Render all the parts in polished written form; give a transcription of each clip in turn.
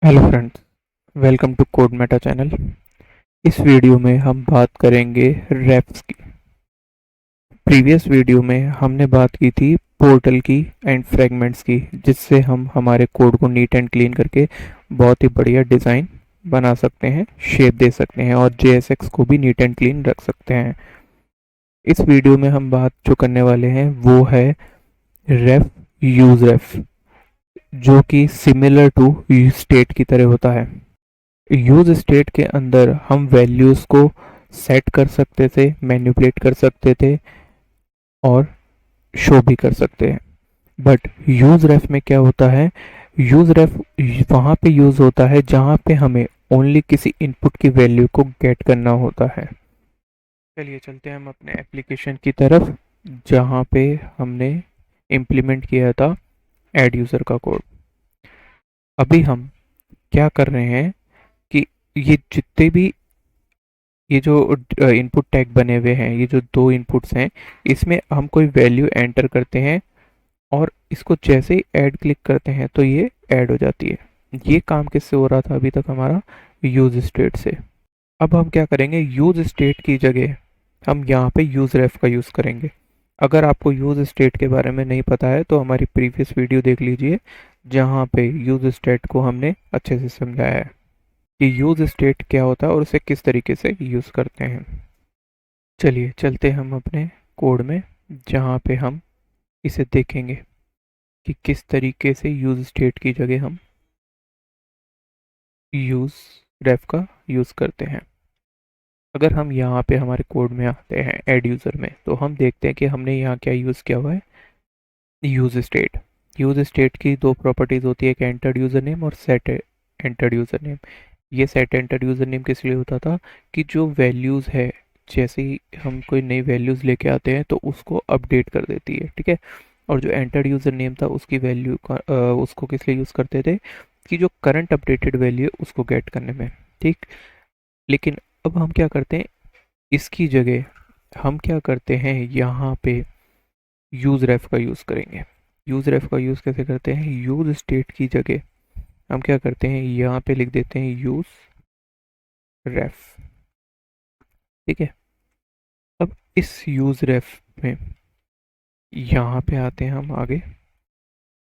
Hello friends, welcome to Code Meta channel. इस video में हम बात करेंगे रेफ्स की। प्रीवियस वीडियो में हमने बात की थी पोर्टल की एंड फ्रेगमेंट्स की, जिससे हम हमारे कोड को नीट एंड क्लीन करके बहुत ही बढ़िया डिज़ाइन बना सकते हैं, शेप दे सकते हैं और JSX को भी नीट एंड क्लीन रख सकते हैं। इस वीडियो में हम बात जो करने वाले हैं वो है रेफ यूज रेफ, जो कि सिमिलर टू स्टेट की तरह होता है। यूज स्टेट के अंदर हम वैल्यूज़ को सेट कर सकते थे, मैनिपुलेट कर सकते थे और शो भी कर सकते हैं। बट यूज रेफ में क्या होता है, यूज रेफ वहाँ पे यूज होता है जहाँ पे हमें ओनली किसी इनपुट की वैल्यू को गेट करना होता है। चलिए चलते हैं हम अपने एप्लीकेशन की तरफ, जहाँ पे हमने इम्प्लीमेंट किया था एड यूज़र का कोड। अभी हम क्या कर रहे हैं कि ये जितने भी ये जो इनपुट टैग बने हुए हैं, ये जो दो इनपुट्स हैं, इसमें हम कोई वैल्यू एंटर करते हैं और इसको जैसे ही ऐड क्लिक करते हैं तो ये ऐड हो जाती है। ये काम किससे हो रहा था अभी तक? हमारा यूज स्टेट से। अब हम क्या करेंगे, यूज स्टेट की जगह हम यहाँ पे यूज रेफ का यूज़ करेंगे। अगर आपको यूज स्टेट के बारे में नहीं पता है तो हमारी प्रीवियस वीडियो देख लीजिए, जहाँ पे यूज स्टेट को हमने अच्छे से समझाया है कि यूज स्टेट क्या होता है और उसे किस तरीके से यूज़ करते हैं। चलिए चलते हम अपने कोड में, जहाँ पे हम इसे देखेंगे कि किस तरीके से यूज स्टेट की जगह हम यूज रेफ का यूज़ करते हैं। अगर हम यहाँ पे हमारे कोड में आते हैं एड यूज़र में, तो हम देखते हैं कि हमने यहाँ क्या यूज़ किया हुआ है, यूज स्टेट। यूज स्टेट की दो प्रॉपर्टीज़ होती है, एक एंटर्ड यूज़र नेम और सेट एंटर्ड यूज़र नेम। ये सेट एंटर्ड यूज़र नेम किस लिए होता था कि जो वैल्यूज़ है, जैसे ही हम कोई नई वैल्यूज़ लेके आते हैं तो उसको अपडेट कर देती है, ठीक है। और जो एंटर्ड यूज़र नेम था उसकी वैल्यू का उसको किस लिए यूज़ करते थे कि जो करंट अपडेटेड वैल्यू है उसको गेट करने में, ठीक। लेकिन अब हम क्या करते हैं, इसकी जगह हम क्या करते हैं, यहाँ पे यूज़ रेफ का यूज़ करेंगे। यूज़ रेफ का यूज़ कैसे करते हैं, यूज़ स्टेट की जगह हम क्या करते हैं, यहाँ पे लिख देते हैं यूज़ रेफ, ठीक है। अब इस यूज़ रेफ में यहाँ पे आते हैं हम आगे,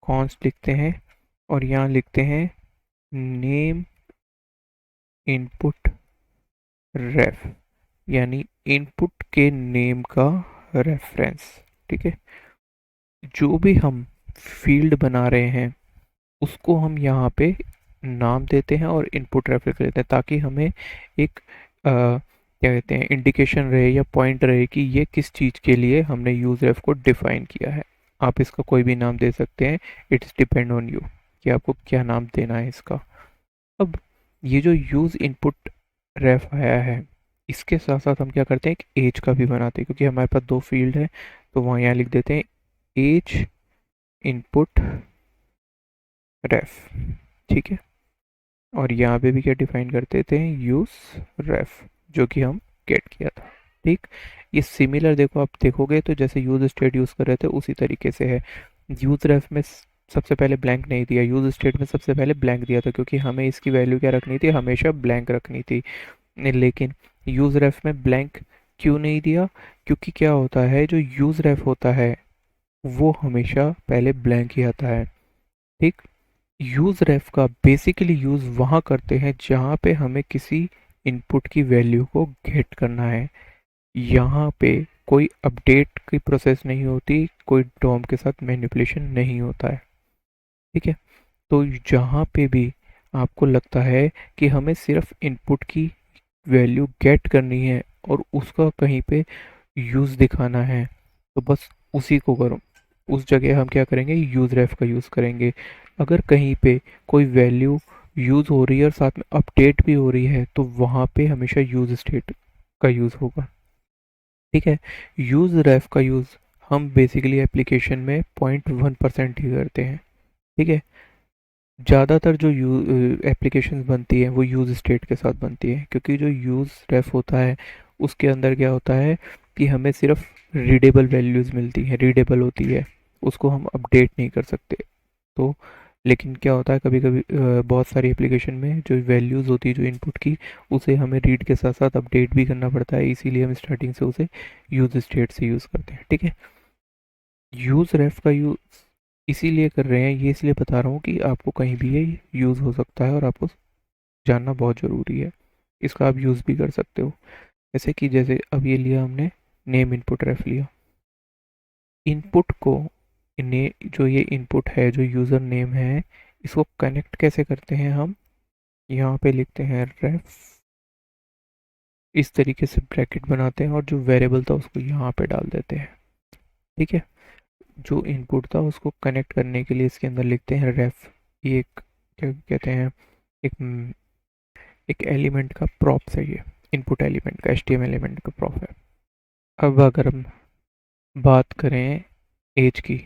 कॉन्स्ट लिखते हैं और यहाँ लिखते हैं नेम इनपुट रेफ, यानी इनपुट के नेम का रेफरेंस, ठीक है। जो भी हम फील्ड बना रहे हैं उसको हम यहाँ पे नाम देते हैं और इनपुट रेफरेंस लेते हैं, ताकि हमें एक क्या कहते हैं, इंडिकेशन रहे या पॉइंट रहे कि ये किस चीज़ के लिए हमने यूज रेफ को डिफाइन किया है। आप इसका कोई भी नाम दे सकते हैं, इट्स डिपेंड ऑन यू कि आपको क्या नाम देना है इसका। अब ये जो यूज इनपुट रेफ आया है, इसके साथ साथ हम क्या करते हैं, एक एज का भी बनाते हैं, क्योंकि हमारे पास दो फील्ड है। तो वहाँ यहाँ लिख देते हैं एज इनपुट रेफ, ठीक है। और यहाँ पे भी क्या डिफाइन कर देते हैं, यूज रेफ, जो कि हम गेट किया था, ठीक। ये सिमिलर देखो, आप देखोगे तो जैसे यूज स्टेट यूज कर रहे थे उसी तरीके से है। यूज रेफ में सबसे पहले ब्लैंक नहीं दिया, यूज स्टेट में सबसे पहले ब्लैंक दिया था, क्योंकि हमें इसकी वैल्यू क्या रखनी थी, हमेशा ब्लैंक रखनी थी। लेकिन यूज रेफ में ब्लैंक क्यों नहीं दिया, क्योंकि क्या होता है, जो यूज रेफ होता है वो हमेशा पहले ब्लैंक ही आता है, ठीक। यूज रेफ का बेसिकली यूज वहाँ करते हैं जहाँ पे हमें किसी इनपुट की वैल्यू को गेट करना है। यहाँ पे कोई अपडेट की प्रोसेस नहीं होती, कोई डॉम के साथ मैनिपुलेशन नहीं होता है, ठीक है। तो जहाँ पे भी आपको लगता है कि हमें सिर्फ इनपुट की वैल्यू गेट करनी है और उसका कहीं पे यूज़ दिखाना है, तो बस उसी को करो। उस जगह हम क्या करेंगे, यूज़ रेफ का यूज़ करेंगे। अगर कहीं पे कोई वैल्यू यूज़ हो रही है और साथ में अपडेट भी हो रही है, तो वहाँ पे हमेशा यूज़ स्टेट का यूज़ होगा, ठीक है। यूज़ रेफ का यूज़ हम बेसिकली एप्लीकेशन में 0.1% ही करते हैं, ठीक है। ज़्यादातर जो एप्लीकेशंस बनती है वो यूज़ स्टेट के साथ बनती है, क्योंकि जो यूज़ रेफ होता है उसके अंदर क्या होता है कि हमें सिर्फ रीडेबल वैल्यूज़ मिलती हैं, रीडेबल होती है, उसको हम अपडेट नहीं कर सकते। तो लेकिन क्या होता है कभी कभी बहुत सारी एप्लीकेशन में जो वैल्यूज़ होती है जो इनपुट की, उसे हमें रीड के साथ साथ अपडेट भी करना पड़ता है, इसीलिए हम स्टार्टिंग से उसे यूज स्टेट से यूज़ करते हैं। ठीक है, यूज़ रेफ का यूज़ इसीलिए कर रहे हैं, ये इसलिए बता रहा हूँ कि आपको कहीं भी ये यूज़ हो सकता है और आपको जानना बहुत ज़रूरी है। इसका आप यूज़ भी कर सकते हो। जैसे अब ये लिया हमने, नेम इनपुट रेफ लिया। इनपुट को जो ये इनपुट है, जो यूज़र नेम है, इसको कनेक्ट कैसे करते हैं हम? यहाँ पे लिखते हैं रेफ, इस तरीके से ब्रैकेट बनाते हैं और जो वेरिएबल था उसको यहाँ पे डाल देते हैं। ठीक है, जो इनपुट था उसको कनेक्ट करने के लिए इसके अंदर लिखते हैं रेफ। ये एक क्या कहते हैं, एक एक एलिमेंट का प्रॉप्स है, ये इनपुट एलिमेंट का, एचटीएमएल एलिमेंट का प्रॉप है। अब अगर हम बात करें एज की,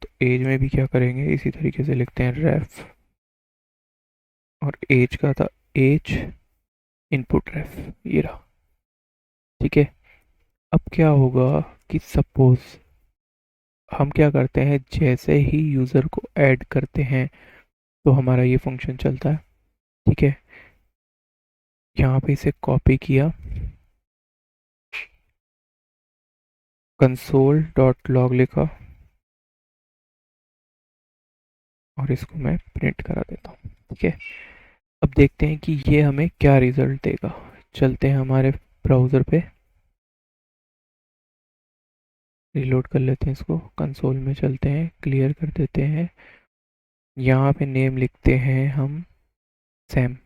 तो एज में भी क्या करेंगे, इसी तरीके से लिखते हैं रेफ, और एज का था एज इनपुट रेफ, ये रहा। ठीक है, अब क्या होगा कि सपोज हम क्या करते हैं, जैसे ही यूज़र को ऐड करते हैं तो हमारा ये फंक्शन चलता है। ठीक है, यहाँ पे इसे कॉपी किया, कंसोल डॉट लॉग लिखा, और इसको मैं प्रिंट करा देता हूँ। ठीक है, अब देखते हैं कि ये हमें क्या रिजल्ट देगा। चलते हैं हमारे ब्राउज़र पे, रिलोड कर लेते हैं इसको, कंसोल में चलते हैं, क्लियर कर देते हैं। यहाँ पे नेम लिखते हैं हम सैम,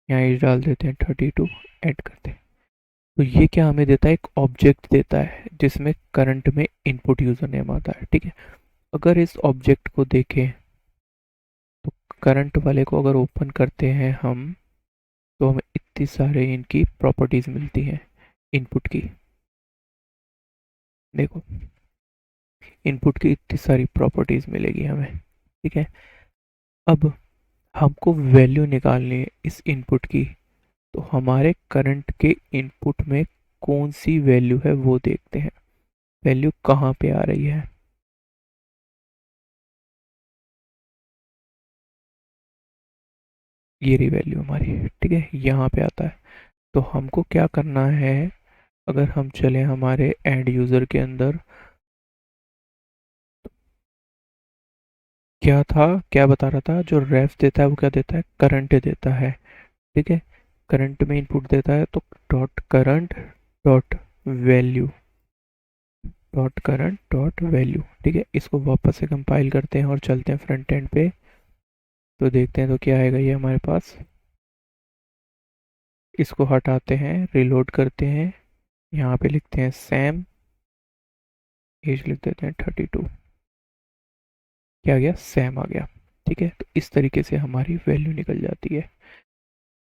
यहाँ एज डाल देते हैं 32, ऐड करते हैं। तो ये क्या हमें देता है, एक ऑब्जेक्ट देता है जिसमें करंट में इनपुट यूज़र नेम आता है। ठीक है, अगर इस ऑब्जेक्ट को देखें तो करंट वाले को अगर ओपन करते हैं हम, तो हमें इतनी सारे इनकी प्रॉपर्टीज़ मिलती हैं इनपुट की। देखो, इनपुट की इतनी सारी प्रॉपर्टीज़ मिलेगी हमें। ठीक है, अब हमको वैल्यू निकालनी है इस इनपुट की, तो हमारे करंट के इनपुट में कौन सी वैल्यू है वो देखते हैं। वैल्यू कहाँ पे आ रही है, ये रही वैल्यू हमारी। ठीक है, यहाँ पे आता है। तो हमको क्या करना है, अगर हम चले हमारे एंड यूज़र के अंदर, क्या था, क्या बता रहा था, जो रेफ देता है वो क्या देता है, करंट देता है। ठीक है, करंट में इनपुट देता है, तो dot current dot value, dot current dot value. ठीक है, इसको वापस से कंपाइल करते हैं और चलते हैं फ्रंट एंड पे, तो देखते हैं तो क्या आएगा ये हमारे पास। इसको हटाते हैं, रिलोड करते हैं, यहाँ पे लिखते हैं सैम, एज लिख देते हैं 32, क्या आ गया, सैम आ गया। ठीक है, तो इस तरीके से हमारी वैल्यू निकल जाती है।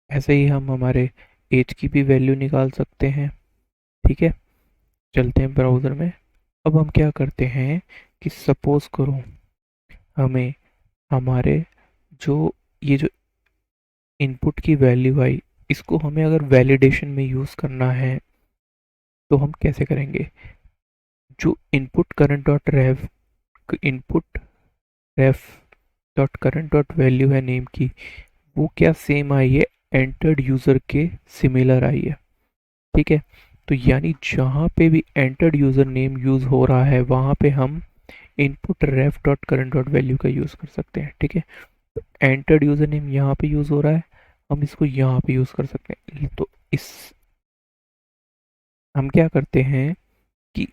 ऐसे ही हम हमारे एज की भी वैल्यू निकाल सकते हैं। ठीक है, चलते हैं ब्राउज़र में। अब हम क्या करते हैं कि सपोज करो हमें हमारे जो ये जो इनपुट की वैल्यू आई, इसको हमें अगर वैलिडेशन में यूज़ करना है तो हम कैसे करेंगे। जो इनपुट करंट डॉट रेफ, इनपुट रेफ डॉट करंट डॉट वैल्यू है नेम की, वो क्या सेम आई है, एंटर्ड यूज़र के सिमिलर आई है। ठीक है, तो यानी जहाँ पे भी एंटर्ड यूज़र नेम यूज़ हो रहा है वहाँ पे हम इनपुट रेफ डॉट करंट डॉट वैल्यू का यूज़ कर सकते हैं। ठीक है, तो एंटर्ड यूज़र नेम यहाँ पे यूज़ हो रहा है, हम इसको यहाँ पे यूज़ कर सकते हैं। तो इस हम क्या करते हैं कि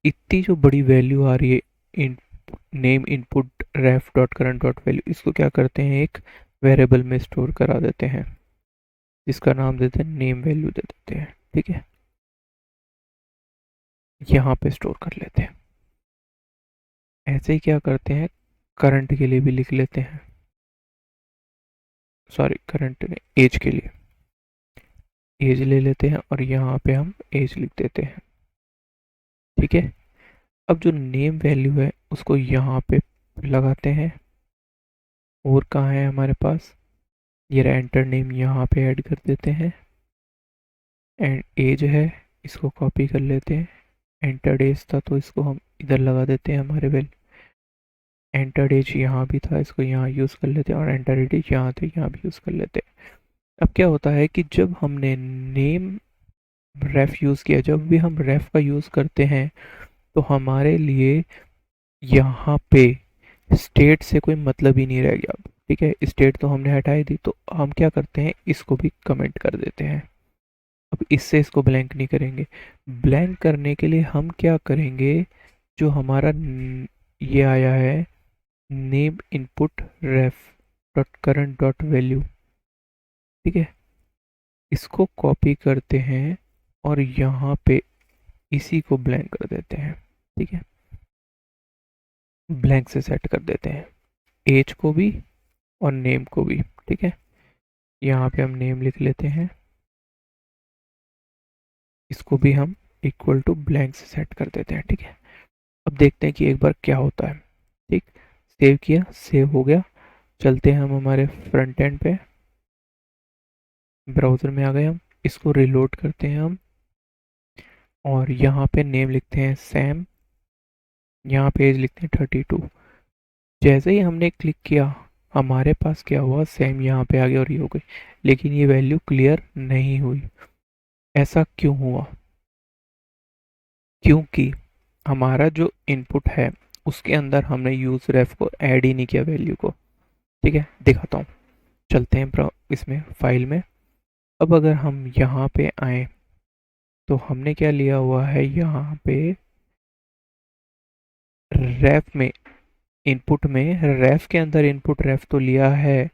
इतनी जो बड़ी वैल्यू आ रही है, in name input ref dot current dot value, इसको क्या करते हैं, एक वेरिएबल में स्टोर करा देते हैं, जिसका नाम देते हैं नेम वैल्यू दे देते हैं। ठीक है, यहाँ पे स्टोर कर लेते हैं। ऐसे ही क्या करते हैं, करंट के लिए भी लिख लेते हैं, सॉरी करंट नहीं, एज के लिए एज ले लेते हैं और यहाँ पे हम एज लिख देते हैं। ठीक है, अब जो नेम वैल्यू है उसको यहाँ पे लगाते हैं, और कहाँ है हमारे पास, ये एंटर नेम यहाँ पे ऐड कर देते हैं, एंड एज है, इसको कॉपी कर लेते हैं, एंटर एज था तो इसको हम इधर लगा देते हैं हमारे वैल्यू, एंटर्ड एज यहाँ भी था, इसको यहाँ यूज़ कर लेते हैं, और एंटर्ड एज यहाँ थे, यहाँ भी यूज़ कर लेते हैं। अब क्या होता है कि जब हमने नेम रेफ यूज़ किया, जब भी हम रेफ का यूज़ करते हैं तो हमारे लिए यहाँ पे स्टेट से कोई मतलब ही नहीं रह गया अब। ठीक है, स्टेट तो हमने हटाई दी, तो हम क्या करते हैं, इसको भी कमेंट कर देते हैं। अब इससे इसको ब्लैंक नहीं करेंगे। ब्लैंक करने के लिए हम क्या करेंगे, जो हमारा ये आया है नेम इनपुट रेफ डॉट करंट डॉट वैल्यू, ठीक है, इसको कॉपी करते हैं और यहाँ पे इसी को ब्लैंक कर देते हैं। ठीक है, ब्लैंक से सेट कर देते हैं एज को भी और नेम को भी। ठीक है, यहाँ पे हम नेम लिख लेते हैं, इसको भी हम इक्वल टू ब्लैंक से सेट कर देते हैं। ठीक है, अब देखते हैं कि एक बार क्या होता है। ठीक, सेव किया, सेव हो गया। चलते हैं हम हमारे फ्रंट एंड पे, ब्राउज़र में आ गए हम, इसको रिलोड करते हैं हम, और यहाँ पे नेम लिखते हैं सैम, यहाँ पे एज लिखते हैं 32। जैसे ही हमने क्लिक किया, हमारे पास क्या हुआ, सैम यहाँ पे आ गया और ये हो गई, लेकिन ये वैल्यू क्लियर नहीं हुई। ऐसा क्यों हुआ? क्योंकि हमारा जो इनपुट है उसके अंदर हमने यूज रेफ को ऐड ही नहीं किया वैल्यू को। ठीक है, दिखाता हूँ। चलते हैं इसमें फाइल में। अब अगर हम यहाँ पे आए तो हमने क्या लिया हुआ है, यहाँ पे रेफ में, इनपुट में रेफ के अंदर इनपुट रेफ तो लिया है,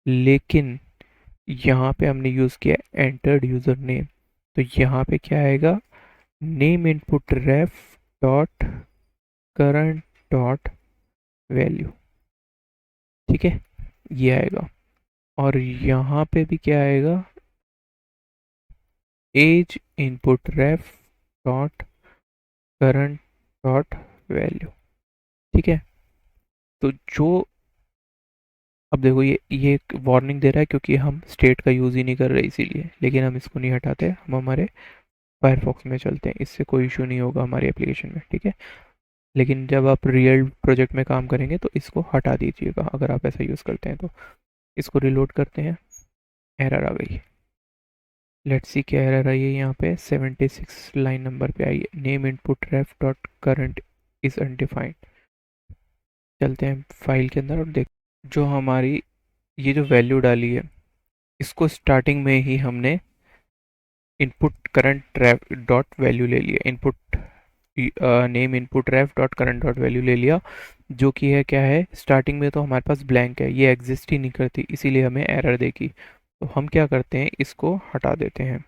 लेकिन यहाँ पे हमने यूज़ किया एंटर्ड यूज़र नेम। तो यहाँ पे क्या आएगा, नेम इनपुट रेफ डॉट करंट डॉट वैल्यू। ठीक है, ये आएगा। और यहाँ पे भी क्या आएगा, एज इनपुट रेफ डॉट करंट डॉट वैल्यू। ठीक है, तो जो, अब देखो ये एक वार्निंग दे रहा है क्योंकि हम स्टेट का यूज़ ही नहीं कर रहे इसीलिए, लेकिन हम इसको नहीं हटाते, हम हमारे फायरफॉक्स में चलते हैं, इससे कोई इशू नहीं होगा हमारी एप्लीकेशन में। ठीक है, लेकिन जब आप रियल प्रोजेक्ट में काम करेंगे तो इसको हटा दीजिएगा अगर आप ऐसा यूज़ करते हैं तो। इसको रिलोड करते हैं, एरर आ गई। लेट्स सी क्या एरर आई है, यहाँ पे 76 लाइन नंबर पे आई है, name input ref dot current is undefined. चलते हैं फाइल के अंदर और देख, जो हमारी ये जो वैल्यू डाली है, इसको स्टार्टिंग में ही हमने इनपुट करंट रेफ डॉट वैल्यू ले लिया, इनपुट नेम इनपुट रेफ डॉट करंट डॉट वैल्यू ले लिया, जो कि है क्या है, स्टार्टिंग में तो हमारे पास ब्लैंक है, ये एग्जिस्ट ही नहीं करती, इसीलिए हमें एरर देगी। तो हम क्या करते हैं, इसको हटा देते हैं।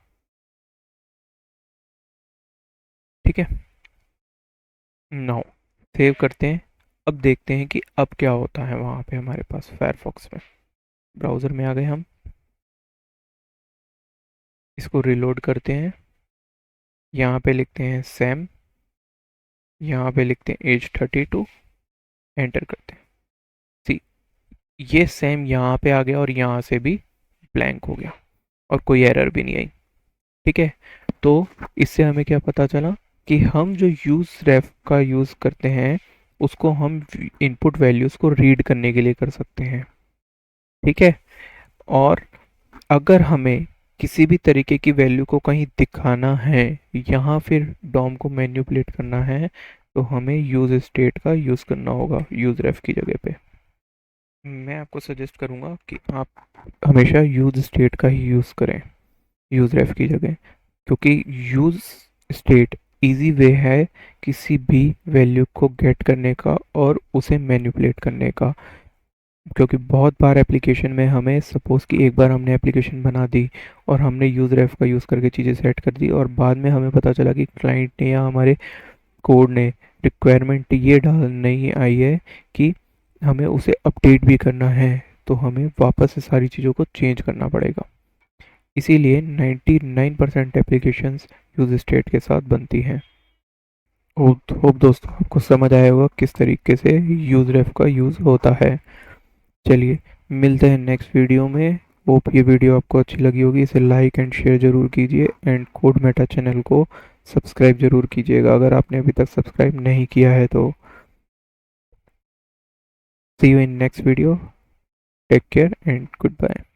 ठीक है, नाउ सेव करते हैं। अब देखते हैं कि अब क्या होता है वहाँ पे हमारे पास फायरफॉक्स में। ब्राउज़र में आ गए हम, इसको रिलोड करते हैं, यहाँ पे लिखते हैं सैम, यहाँ पे लिखते हैं एज 32, एंटर करते हैं। सी, ये सैम यहाँ पे आ गया और यहाँ से भी ब्लैंक हो गया और कोई एरर भी नहीं आई। ठीक है, तो इससे हमें क्या पता चला कि हम जो यूज़ रेफ का यूज़ करते हैं उसको हम इनपुट वैल्यूज़ को रीड करने के लिए कर सकते हैं। ठीक है, और अगर हमें किसी भी तरीके की वैल्यू को कहीं दिखाना है, यहाँ फिर डॉम को मैनिपुलेट करना है, तो हमें यूज़ स्टेट का यूज़ करना होगा यूज़ रेफ की जगह पे। मैं आपको सजेस्ट करूँगा कि आप हमेशा यूज़ स्टेट का ही यूज़ करें यूज़ रेफ की जगह, क्योंकि यूज़ स्टेट इजी वे है किसी भी वैल्यू को गेट करने का और उसे मैनिपुलेट करने का। क्योंकि बहुत बार एप्लीकेशन में हमें, सपोज़ कि एक बार हमने एप्लीकेशन बना दी और हमने यूज़ रेफ का यूज़ करके चीज़ें सेट कर दी, और बाद में हमें पता चला कि क्लाइंट ने या हमारे कोड ने रिक्वायरमेंट ये डाल नहीं आई है कि हमें उसे अपडेट भी करना है, तो हमें वापस से सारी चीज़ों को चेंज करना पड़ेगा। इसीलिए 99% एप्लीकेशंस यूज़ स्टेट के साथ बनती हैं। होप दोस्तों आपको समझ आया होगा किस तरीके से यूज़ रेफ का यूज़ होता है। चलिए मिलते हैं नेक्स्ट वीडियो में। होप ये वीडियो आपको अच्छी लगी होगी, इसे लाइक एंड शेयर ज़रूर कीजिए, एंड कोड मेटा चैनल को सब्सक्राइब ज़रूर कीजिएगा अगर आपने अभी तक सब्सक्राइब नहीं किया है तो। See you in next video. Take care and goodbye.